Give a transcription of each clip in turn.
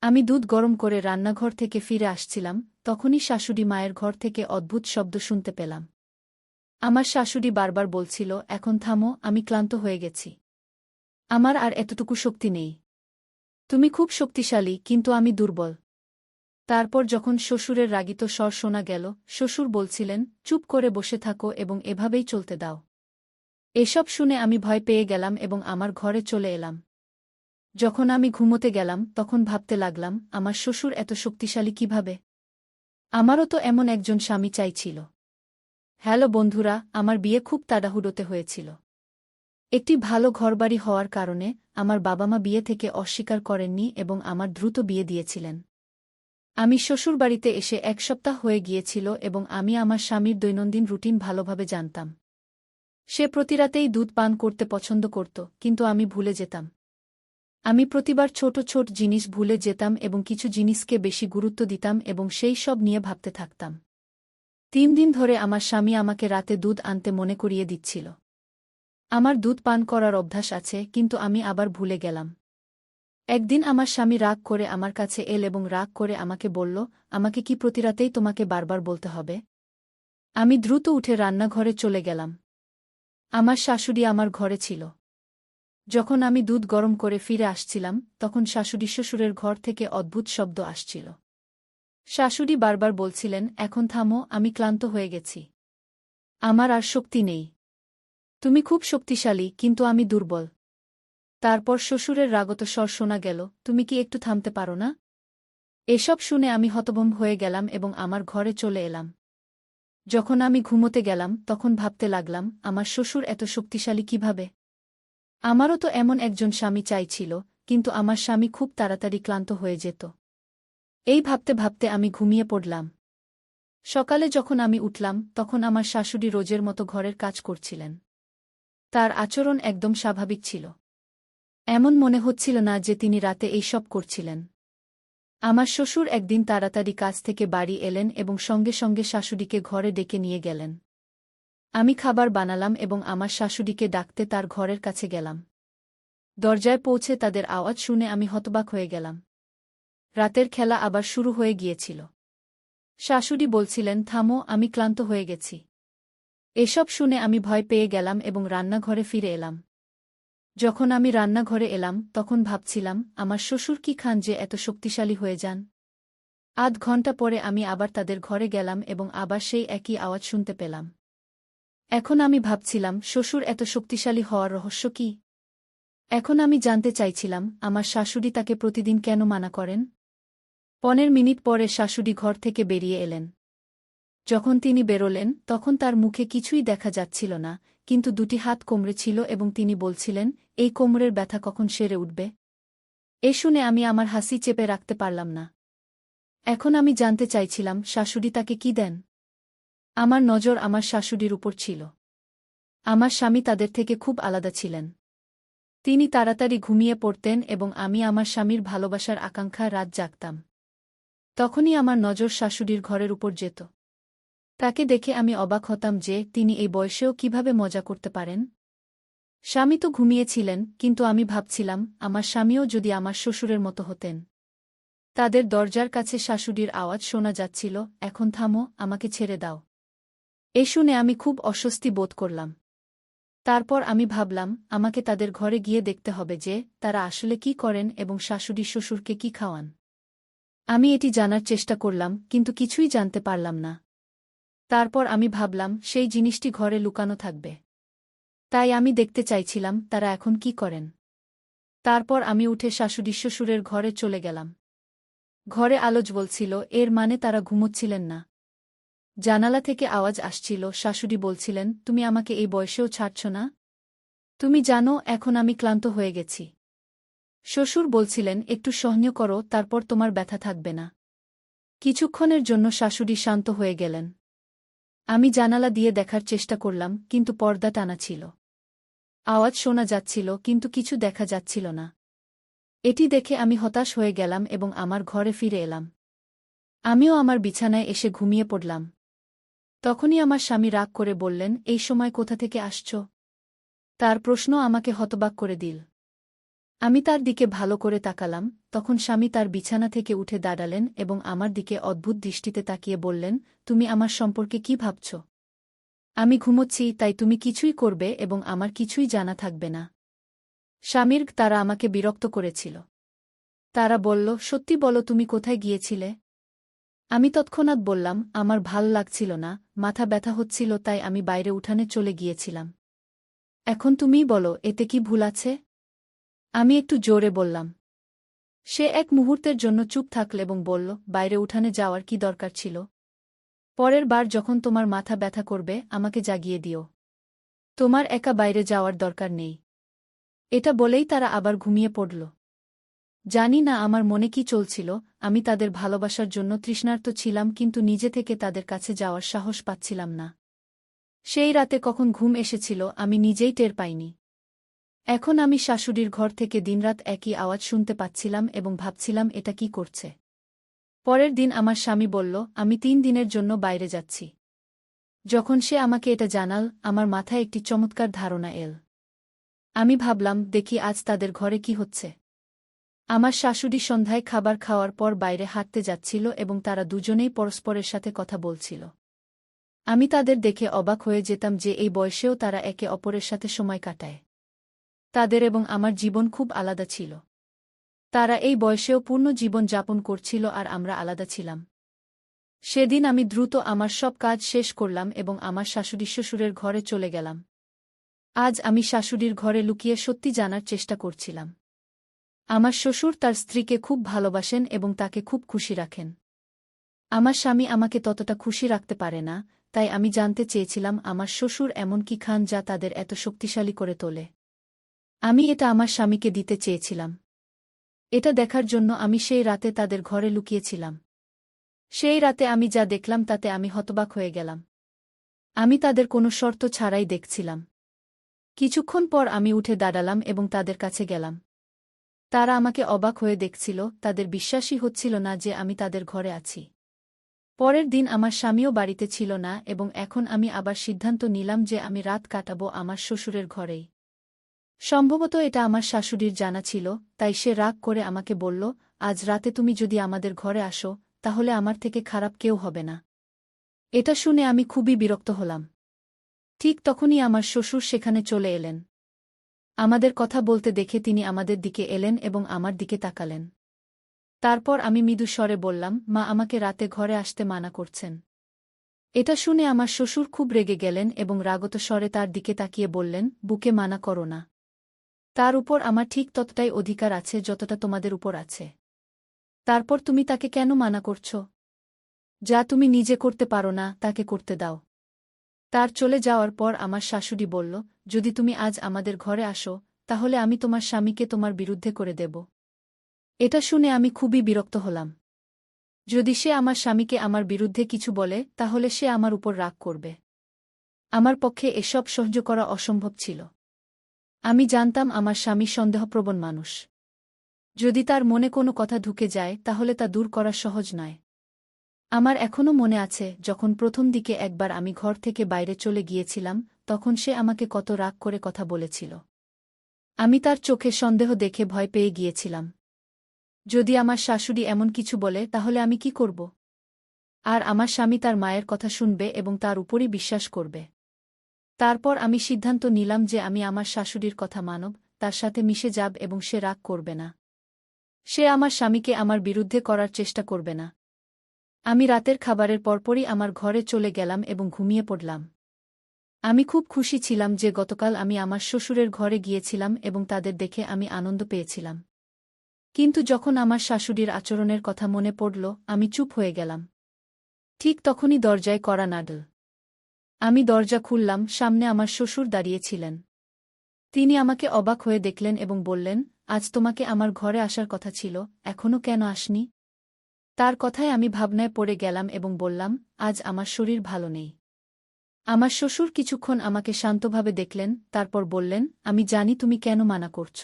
আমি দুধ গরম করে রান্নাঘর থেকে ফিরে আসছিলাম, তখনই শাশুড়ি মায়ের ঘর থেকে অদ্ভুত শব্দ শুনতে পেলাম। আমার শাশুড়ি বারবার বলছিল, এখন থামো, আমি ক্লান্ত হয়ে গেছি। আমার আর এতটুকু শক্তি নেই। তুমি খুব শক্তিশালী, কিন্তু আমি দুর্বল। তারপর যখন শ্বশুরের রাগিত স্বর শোনা গেল, শ্বশুর বলছিলেন, চুপ করে বসে থাকো এবং এভাবেই চলতে দাও। এসব শুনে আমি ভয় পেয়ে গেলাম এবং আমার ঘরে চলে এলাম। যখন আমি ঘুমোতে গেলাম তখন ভাবতে লাগলাম, আমার শ্বশুর এত শক্তিশালী কিভাবে? আমারও তো এমন একজন স্বামী চাইছিল। হ্যালো বন্ধুরা, আমার বিয়ে খুব তাড়াহুড়োতে হয়েছিল। একটি ভালো ঘরবাড়ি হওয়ার কারণে আমার বাবা মা বিয়ে থেকে অস্বীকার করেননি এবং আমার দ্রুত বিয়ে দিয়েছিলেন। আমি শ্বশুরবাড়িতে এসে 1 সপ্তাহ হয়ে গিয়েছিল এবং আমি আমার স্বামীর দৈনন্দিন রুটিন ভালোভাবে জানতাম। সে প্রতিরাতেই দুধ পান করতে পছন্দ করত, কিন্তু আমি ভুলে যেতাম। আমি প্রতিবার ছোট ছোট জিনিস ভুলে যেতাম এবং কিছু জিনিসকে বেশি গুরুত্ব দিতাম এবং সেই সব নিয়ে ভাবতে থাকতাম। 3 দিন ধরে আমার স্বামী আমাকে রাতে দুধ আনতে মনে করিয়ে দিচ্ছিল। আমার দুধ পান করার অভ্যাস আছে, কিন্তু আমি আবার ভুলে গেলাম। একদিন আমার স্বামী রাগ করে আমার কাছে এল এবং রাগ করে আমাকে বলল, আমাকে কি প্রতিরাতেই তোমাকে বারবার বলতে হবে? আমি দ্রুত উঠে রান্নাঘরে চলে গেলাম। আমার শাশুড়ি আমার ঘরে ছিল। যখন আমি দুধ গরম করে ফিরে আসছিলাম, তখন শাশুড়ি শ্বশুরের ঘর থেকে অদ্ভুত শব্দ আসছিল। শাশুড়ি বারবার বলছিলেন, এখন থামো, আমি ক্লান্ত হয়ে গেছি। আমার আর শক্তি নেই। তুমি খুব শক্তিশালী, কিন্তু আমি দুর্বল। তারপর শ্বশুরের রাগত স্বর শোনা গেল, তুমি কি একটু থামতে পারো না? এসব শুনে আমি হতভম্ব হয়ে গেলাম এবং আমার ঘরে চলে এলাম। যখন আমি ঘুমোতে গেলাম তখন ভাবতে লাগলাম, আমার শ্বশুর এত শক্তিশালী কিভাবে? আমারও তো এমন একজন স্বামী চাইছিল, কিন্তু আমার স্বামী খুব তাড়াতাড়ি ক্লান্ত হয়ে যেত। এই ভাবতে ভাবতে আমি ঘুমিয়ে পড়লাম। সকালে যখন আমি উঠলাম তখন আমার শাশুড়ি রোজের মতো ঘরের কাজ করছিলেন। তার আচরণ একদম স্বাভাবিক ছিল। এমন মনে হচ্ছিল না যে তিনি রাতে এই সব করছিলেন। আমার শ্বশুর একদিন তাড়াতাড়ি কাজ থেকে বাড়ি এলেন এবং সঙ্গে সঙ্গে শাশুড়িকে ঘরে ডেকে নিয়ে গেলেন। আমি খাবার বানালাম এবং আমার শাশুড়িকে ডাকতে তার ঘরের কাছে গেলাম। দরজায় পৌঁছে তাদের আওয়াজ শুনে আমি হতবাক হয়ে গেলাম। রাতের খেলা আবার শুরু হয়ে গিয়েছিল। শাশুড়ি বলছিলেন, থামো, আমি ক্লান্ত হয়ে গেছি। এসব শুনে আমি ভয় পেয়ে গেলাম এবং রান্নাঘরে ফিরে এলাম। যখন আমি রান্নাঘরে এলাম তখন ভাবছিলাম, আমার শ্বশুর কি খান যে এত শক্তিশালী হয়ে যান? আধ ঘন্টা পরে আমি আবার তাদের ঘরে গেলাম এবং আবার সেই একই আওয়াজ শুনতে পেলাম। এখন আমি ভাবছিলাম, শ্বশুর এত শক্তিশালী হওয়ার রহস্য কি? এখন আমি জানতে চাইছিলাম, আমার শাশুড়ি তাকে প্রতিদিন কেন মানা করেন? 15 মিনিট পরে শাশুড়ি ঘর থেকে বেরিয়ে এলেন। যখন তিনি বেরোলেন তখন তার মুখে কিছুই দেখা যাচ্ছিল না, কিন্তু 2টি হাত কোমরে ছিল এবং তিনি বলছিলেন, এই কোমরের ব্যথা কখন সেরে উঠবে? এ শুনে আমি আমার হাসি চেপে রাখতে পারলাম না। এখন আমি জানতে চাইছিলাম, শাশুড়ি তাকে কি দেন? আমার নজর আমার শাশুড়ির উপর ছিল। আমার স্বামী তাদের থেকে খুব আলাদা ছিলেন। তিনি তাড়াতাড়ি ঘুমিয়ে পড়তেন এবং আমি আমার স্বামীর ভালোবাসার আকাঙ্ক্ষা রাত জাগতাম। তখনই আমার নজর শাশুড়ির ঘরের উপর যেত। তাকে দেখে আমি অবাক হতাম যে তিনি এই বয়সেও কিভাবে মজা করতে পারেন। স্বামী তো ঘুমিয়েছিলেন, কিন্তু আমি ভাবছিলাম, আমার স্বামীও যদি আমার শ্বশুরের মতো হতেন। তাদের দরজার কাছে শাশুড়ির আওয়াজ শোনা যাচ্ছিল, এখন থামো, আমাকে ছেড়ে দাও। এ শুনে আমি খুব অস্বস্তি বোধ করলাম। তারপর আমি ভাবলাম, আমাকে তাদের ঘরে গিয়ে দেখতে হবে যে তারা আসলে কি করেন এবং শাশুড়ি শ্বশুরকে কি খাওয়ান। আমি এটি জানার চেষ্টা করলাম, কিন্তু কিছুই জানতে পারলাম না। তারপর আমি ভাবলাম, সেই জিনিসটি ঘরে লুকানো থাকবে। তাই আমি দেখতে চাইছিলাম তারা এখন কি করেন। তারপর আমি উঠে শাশুড়ি শ্বশুরের ঘরে চলে গেলাম। ঘরে আলো জ্বলছিল, এর মানে তারা ঘুমোচ্ছিলেন না। জানালা থেকে আওয়াজ আসছিল, শাশুড়ি বলছিলেন, তুমি আমাকে এই বয়সেও ছাড়ছ না? তুমি জানো এখন আমি ক্লান্ত হয়ে গেছি। শ্বশুর বলছিলেন, একটু সহ্য করো, তারপর তোমার ব্যথা থাকবে না। কিছুক্ষণের জন্য শাশুড়ি শান্ত হয়ে গেলেন। আমি জানালা দিয়ে দেখার চেষ্টা করলাম, কিন্তু পর্দা টানা ছিল। আওয়াজ শোনা যাচ্ছিল, কিন্তু কিছু দেখা যাচ্ছিল না। এটি দেখে আমি হতাশ হয়ে গেলাম এবং আমার ঘরে ফিরে এলাম। আমিও আমার বিছানায় এসে ঘুমিয়ে পড়লাম। তখনই আমার স্বামী রাগ করে বললেন, এই সময় কোথা থেকে আসছ? তার প্রশ্ন আমাকে হতবাক করে দিল। আমি তার দিকে ভালো করে তাকালাম, তখন স্বামী তার বিছানা থেকে উঠে দাঁড়ালেন এবং আমার দিকে অদ্ভুত দৃষ্টিতে তাকিয়ে বললেন, তুমি আমার সম্পর্কে কি ভাবছ? আমি ঘুমোচ্ছি, তাই তুমি কিছুই করবে এবং আমার কিছুই জানা থাকবে না। স্বামীর তারা আমাকে বিরক্ত করেছিল। তারা বলল, সত্যি বলো তুমি কোথায় গিয়েছিলে? আমি তৎক্ষণাৎ বললাম, আমার ভাল লাগছিল না, মাথা ব্যথা হচ্ছিল, তাই আমি বাইরে উঠানে চলে গিয়েছিলাম। এখন তুমিই বলো, এতে কি ভুল আছে? আমি একটু জোরে বললাম। সে এক মুহূর্তের জন্য চুপ থাকল এবং বলল, বাইরে উঠানে যাওয়ার কি দরকার ছিল? পরের বার যখন তোমার মাথা ব্যথা করবে আমাকে জাগিয়ে দিও। তোমার একা বাইরে যাওয়ার দরকার নেই। এটা বলেই তারা আবার ঘুমিয়ে পড়ল। জানি না আমার মনে কি চলছিল, আমি তাদের ভালোবাসার জন্য তৃষ্ণার্ত ছিলাম, কিন্তু নিজে থেকে তাদের কাছে যাওয়ার সাহস পাচ্ছিলাম না। সেই রাতে কখন ঘুম এসেছিল আমি নিজেই টের পাইনি। এখন আমি শাশুড়ির ঘর থেকে দিনরাত একই আওয়াজ শুনতে পাচ্ছিলাম এবং ভাবছিলাম এটা কি করছে। পরের দিন আমার স্বামী বলল, আমি 3 দিনের জন্য বাইরে যাচ্ছি। যখন সে আমাকে এটা জানাল, আমার মাথায় একটি চমৎকার ধারণা এল। আমি ভাবলাম, দেখি আজ তাদের ঘরে কি হচ্ছে। আমার শাশুড়ি সন্ধ্যায় খাবার খাওয়ার পর বাইরে হাঁটতে যাচ্ছিল এবং তারা দুজনেই পরস্পরের সাথে কথা বলছিল। আমি তাদের দেখে অবাক হয়ে যেতাম যে এই বয়সেও তারা একে অপরের সাথে সময় কাটায়। তাদের এবং আমার জীবন খুব আলাদা ছিল। তারা এই বয়সেও পূর্ণ জীবন যাপন করছিল আর আমরা আলাদা ছিলাম। সেদিন আমি দ্রুত আমার সব কাজ শেষ করলাম এবং আমার শাশুড়ি শ্বশুরের ঘরে চলে গেলাম। আজ আমি শাশুড়ির ঘরে লুকিয়ে সত্যি জানার চেষ্টা করছিলাম। আমার শ্বশুর তার স্ত্রীকে খুব ভালোবাসেন এবং তাকে খুব খুশি রাখেন। আমার স্বামী আমাকে ততটা খুশি রাখতে পারে না, তাই আমি জানতে চেয়েছিলাম আমার শ্বশুর এমন কি খান যা তাদের এত শক্তিশালী করে তোলে। আমি এটা আমার স্বামীকে দিতে চেয়েছিলাম। এটা দেখার জন্য আমি সেই রাতে তাদের ঘরে লুকিয়েছিলাম। সেই রাতে আমি যা দেখলাম তাতে আমি হতবাক হয়ে গেলাম। আমি তাদের কোনো শর্ত ছাড়াই দেখছিলাম। কিছুক্ষণ পর আমি উঠে দাঁড়ালাম এবং তাদের কাছে গেলাম। তারা আমাকে অবাক হয়ে দেখছিল, তাদের বিশ্বাসই হচ্ছিল না যে আমি তাদের ঘরে আছি। পরের দিন আমার স্বামীও বাড়িতে ছিল না এবং এখন আমি আবার সিদ্ধান্ত নিলাম যে আমি রাত কাটাবো আমার শ্বশুরের ঘরেই। সম্ভবত এটা আমার শাশুড়ির জানা ছিল, তাই সে রাগ করে আমাকে বলল, আজ রাতে তুমি যদি আমাদের ঘরে আসো, তাহলে আমার থেকে খারাপ কেউ হবে না। এটা শুনে আমি খুবই বিরক্ত হলাম। ঠিক তখনই আমার শ্বশুর সেখানে চলে এলেন। আমাদের কথা বলতে দেখে তিনি আমাদের দিকে এলেন এবং আমার দিকে তাকালেন। তারপর আমি মৃদু স্বরে বললাম, মা আমাকে রাতে ঘরে আসতে মানা করছেন। এটা শুনে আমার শ্বশুর খুব রেগে গেলেন এবং রাগত স্বরে তার দিকে তাকিয়ে বললেন, বুকে মানা করো না। তার উপর আমার ঠিক ততটাই অধিকার আছে যতটা তোমাদের উপর আছে। তারপর তুমি তাকে কেন মানা করছ? যা তুমি নিজে করতে পারো না তাকে করতে দাও। তার চলে যাওয়ার পর আমার শাশুড়ি বলল, যদি তুমি আজ আমাদের ঘরে আসো, তাহলে আমি তোমার স্বামীকে তোমার বিরুদ্ধে করে দেব। এটা শুনে আমি খুবই বিরক্ত হলাম। যদি সে আমার স্বামীকে আমার বিরুদ্ধে কিছু বলে, তাহলে সে আমার উপর রাগ করবে। আমার পক্ষে এসব সহ্য করা অসম্ভব ছিল। আমি জানতাম আমার স্বামী সন্দেহপ্রবণ মানুষ। যদি তার মনে কোনো কথা ঢুকে যায় তাহলে তা দূর করা সহজ নয়। আমার এখনও মনে আছে, যখন প্রথম দিকে একবার আমি ঘর থেকে বাইরে চলে গিয়েছিলাম, তখন সে আমাকে কত রাগ করে কথা বলেছিল। আমি তার চোখে সন্দেহ দেখে ভয় পেয়ে গিয়েছিলাম। যদি আমার শাশুড়ি এমন কিছু বলে তাহলে আমি কি করব? আর আমার স্বামী তার মায়ের কথা শুনবে এবং তার উপরই বিশ্বাস করবে। তারপর আমি সিদ্ধান্ত নিলাম যে আমি আমার শাশুড়ির কথা মানব, তার সাথে মিশে যাব এবং সে রাগ করবে না। সে আমার স্বামীকে আমার বিরুদ্ধে করার চেষ্টা করবে না। আমি রাতের খাবারের পরপরই আমার ঘরে চলে গেলাম এবং ঘুমিয়ে পড়লাম। আমি খুব খুশি ছিলাম যে গতকাল আমি আমার শ্বশুরের ঘরে গিয়েছিলাম এবং তাদের দেখে আমি আনন্দ পেয়েছিলাম। কিন্তু যখন আমার শাশুড়ির আচরণের কথা মনে পড়ল, আমি চুপ হয়ে গেলাম। ঠিক তখনই দরজায় কড়া নাড়ল। আমি দরজা খুললাম, সামনে আমার শ্বশুর দাঁড়িয়েছিলেন। তিনি আমাকে অবাক হয়ে দেখলেন এবং বললেন, আজ তোমাকে আমার ঘরে আসার কথা ছিল, এখনও কেন আসনি? তার কথায় আমি ভাবনায় পড়ে গেলাম এবং বললাম, আজ আমার শরীর ভালো নেই। আমার শ্বশুর কিছুক্ষণ আমাকে শান্তভাবে দেখলেন, তারপর বললেন, আমি জানি তুমি কেন মানা করছ।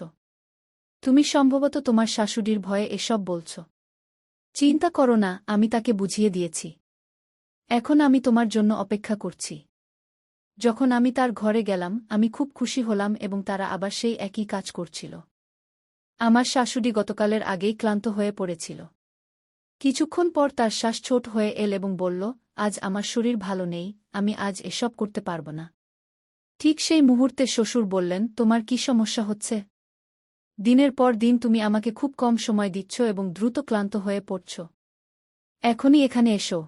তুমি সম্ভবত তোমার শাশুড়ির ভয়ে এসব বলছ। চিন্তা করো না, আমি তাকে বুঝিয়ে দিয়েছি। এখন আমি তোমার জন্য অপেক্ষা করছি। যখন আমি তার ঘরে গেলাম, আমি খুব খুশি হলাম এবং তারা আবার সেই একই কাজ করছিল। আমার শাশুড়ি গতকালের আগেই ক্লান্ত হয়ে পড়েছিল। কিছুক্ষণ পর তার শ্বাস ছোট হয়ে এল এবং বলল, আজ আমার শরীর ভালো নেই, আমি আজ এসব করতে পারব না। ঠিক সেই মুহূর্তে শ্বশুর বললেন, তোমার কি সমস্যা হচ্ছে? দিনের পর দিন তুমি আমাকে খুব কম সময় দিচ্ছ এবং দ্রুত ক্লান্ত হয়ে পড়ছ। এখনই এখানে এসো।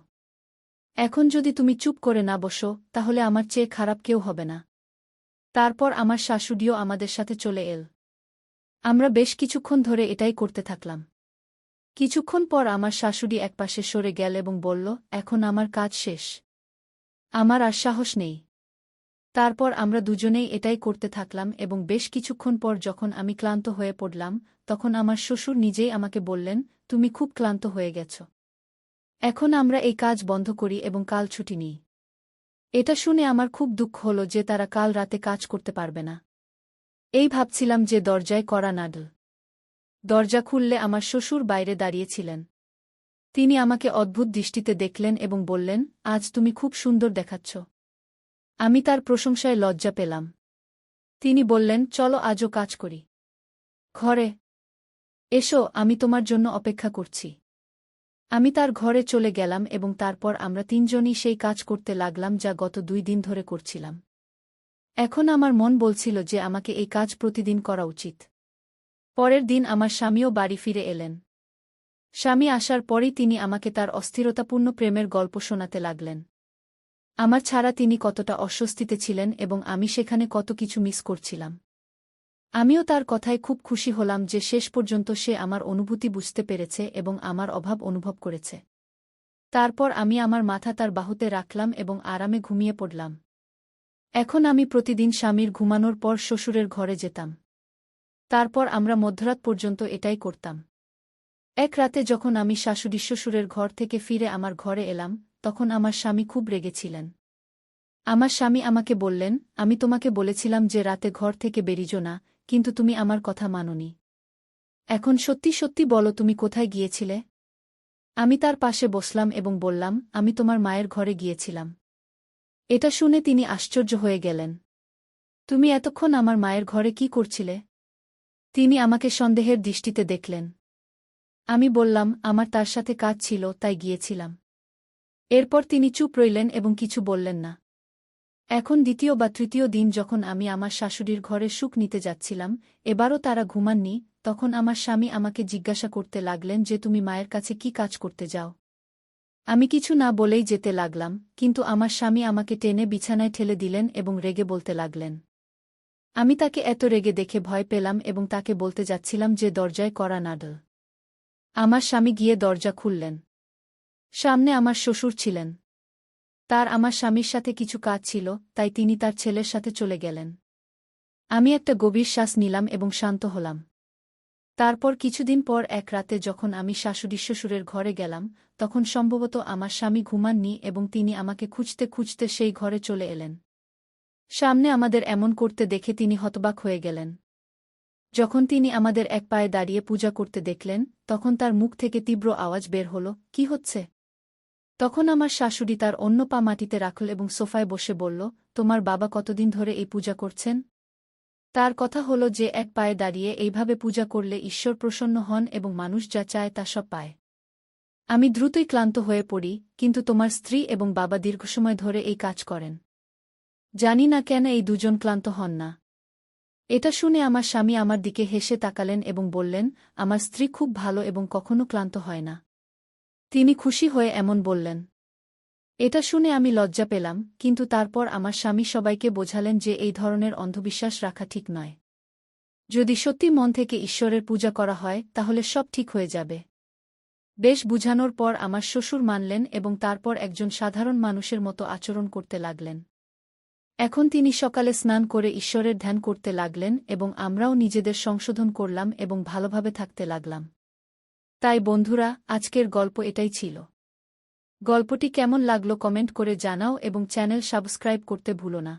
এখন যদি তুমি চুপ করে না বসো, তাহলে আমার চেয়ে খারাপ কেউ হবে না। তারপর আমার শাশুড়িও আমাদের সাথে চলে এল। আমরা বেশ কিছুক্ষণ ধরে এটাই করতে থাকলাম। কিছুক্ষণ পর আমার শাশুড়ি একপাশে সরে গেল এবং বলল, এখন আমার কাজ শেষ। আমার আর সাহস নেই। তারপর আমরা দুজনেই এটাই করতে থাকলাম এবং বেশ কিছুক্ষণ পর যখন আমি ক্লান্ত হয়ে পড়লাম, তখন আমার শ্বশুর নিজেই আমাকে বললেন, তুমি খুব ক্লান্ত হয়ে গেছ। এখন আমরা এই কাজ বন্ধ করি এবং কাল ছুটি নিই। এটা শুনে আমার খুব দুঃখ হল যে তারা কাল রাতে কাজ করতে পারবে না। এই ভাবছিলাম যে দরজায় কড়া নাড়ল। দরজা খুললে আমার শ্বশুর বাইরে দাঁড়িয়েছিলেন। তিনি আমাকে অদ্ভুত দৃষ্টিতে দেখলেন এবং বললেন, আজ তুমি খুব সুন্দর দেখাচ্ছ। আমি তার প্রশংসায় লজ্জা পেলাম। তিনি বললেন, চলো আজও কাজ করি। ঘরে এসো, আমি তোমার জন্য অপেক্ষা করছি। আমি তার ঘরে চলে গেলাম এবং তারপর আমরা তিনজনই সেই কাজ করতে লাগলাম যা গত 2 দিন ধরে করছিলাম। এখন আমার মন বলছিল যে আমাকে এই কাজ প্রতিদিন করা উচিত। পরের দিন আমার স্বামীও বাড়ি ফিরে এলেন। স্বামী আসার পরই তিনি আমাকে তার অস্থিরতাপূর্ণ প্রেমের গল্প শোনাতে লাগলেন। আমার ছাড়া তিনি কতটা অস্বস্তিতে ছিলেন এবং আমি সেখানে কত কিছু মিস করছিলাম। আমিও তার কথায় খুব খুশি হলাম যে শেষ পর্যন্ত সে আমার অনুভূতি বুঝতে পেরেছে এবং আমার অভাব অনুভব করেছে। তারপর আমি আমার মাথা তার বাহুতে রাখলাম এবং আরামে ঘুমিয়ে পড়লাম। এখন আমি প্রতিদিন স্বামীর ঘুমানোর পর শ্বশুরের ঘরে যেতাম। তারপর আমরা মধ্যরাত পর্যন্ত এটাই করতাম। এক রাতে যখন আমি শাশুড়ি শ্বশুরের ঘর থেকে ফিরে আমার ঘরে এলাম, তখন আমার স্বামী খুব রেগেছিলেন। আমার স্বামী আমাকে বললেন, আমি তোমাকে বলেছিলাম যে রাতে ঘর থেকে বেরিজো না, কিন্তু তুমি আমার কথা মানোনি। এখন সত্যি সত্যি বলো তুমি কোথায় গিয়েছিলে? আমি তার পাশে বসলাম এবং বললাম, আমি তোমার মায়ের ঘরে গিয়েছিলাম। এটা শুনে তিনি আশ্চর্য হয়ে গেলেন। তুমি এতক্ষণ আমার মায়ের ঘরে কি করছিলে? তিনি আমাকে সন্দেহের দৃষ্টিতে দেখলেন। আমি বললাম, আমার তার সাথে কাজ ছিল, তাই গিয়েছিলাম। এরপর তিনি চুপ রইলেন এবং কিছু বললেন না। এখন দ্বিতীয় বা তৃতীয় দিন যখন আমি আমার শাশুড়ির ঘরে সুখ নিতে যাচ্ছিলাম, এবারও তারা ঘুমাননি, তখন আমার স্বামী আমাকে জিজ্ঞাসা করতে লাগলেন যে তুমি মায়ের কাছে কি কাজ করতে যাও? আমি কিছু না বলেই যেতে লাগলাম, কিন্তু আমার স্বামী আমাকে টেনে বিছানায় ঠেলে দিলেন এবং রেগে বলতে লাগলেন। আমি তাকে এত রেগে দেখে ভয় পেলাম এবং তাকে বলতে যাচ্ছিলাম যে দরজায় কড়া নাড়ল। আমার স্বামী গিয়ে দরজা খুললেন। সামনে আমার শ্বশুর ছিলেন। তার আমার স্বামীর সাথে কিছু কাজ ছিল, তাই তিনি তার ছেলের সাথে চলে গেলেন। আমি একটা গভীর শ্বাস নিলাম এবং শান্ত হলাম। তারপর কিছুদিন পর এক রাতে যখন আমি শাশুড়ি শ্বশুরের ঘরে গেলাম, তখন সম্ভবত আমার স্বামী ঘুমাননি এবং তিনি আমাকে খুঁজতে খুঁজতে সেই ঘরে চলে এলেন। সামনে আমাদের এমন করতে দেখে তিনি হতবাক হয়ে গেলেন। যখন তিনি আমাদের এক পায়ে দাঁড়িয়ে পূজা করতে দেখলেন, তখন তার মুখ থেকে তীব্র আওয়াজ বের হল, কি হচ্ছে? তখন আমার শাশুড়ি তার অন্য পা মাটিতে রাখল এবং সোফায় বসে বলল, তোমার বাবা কতদিন ধরে এই পূজা করছেন? তার কথা হল যে এক পায়ে দাঁড়িয়ে এইভাবে পূজা করলে ঈশ্বর প্রসন্ন হন এবং মানুষ যা চায় তা সব পায়। আমি দ্রুতই ক্লান্ত হয়ে পড়ি, কিন্তু তোমার স্ত্রী এবং বাবা দীর্ঘসময় ধরে এই কাজ করেন। জানি না কেন এই দুজন ক্লান্ত হন না। এটা শুনে আমার স্বামী আমার দিকে হেসে তাকালেন এবং বললেন, আমার স্ত্রী খুব ভালো এবং কখনো ক্লান্ত হয় না। তিনি খুশি হয়ে এমন বললেন। এটা শুনে আমি লজ্জা পেলাম, কিন্তু তারপর আমার স্বামী সবাইকে বোঝালেন যে এই ধরনের অন্ধবিশ্বাস রাখা ঠিক নয়। যদি সত্যি মন থেকে ঈশ্বরের পূজা করা হয় তাহলে সব ঠিক হয়ে যাবে। বেশ বুঝানোর পর আমার শ্বশুর মানলেন এবং তারপর একজন সাধারণ মানুষের মতো আচরণ করতে লাগলেন। এখন তিনি সকালে স্নান করে ঈশ্বরের ধ্যান করতে লাগলেন এবং আমরাও নিজেদের সংশোধন করলাম এবং ভালোভাবে থাকতে লাগলাম। তাই বন্ধুরা, আজকের গল্প এটাই ছিল। গল্পটি কেমন লাগলো কমেন্ট করে জানাও এবং চ্যানেল সাবস্ক্রাইব করতে ভুলো না।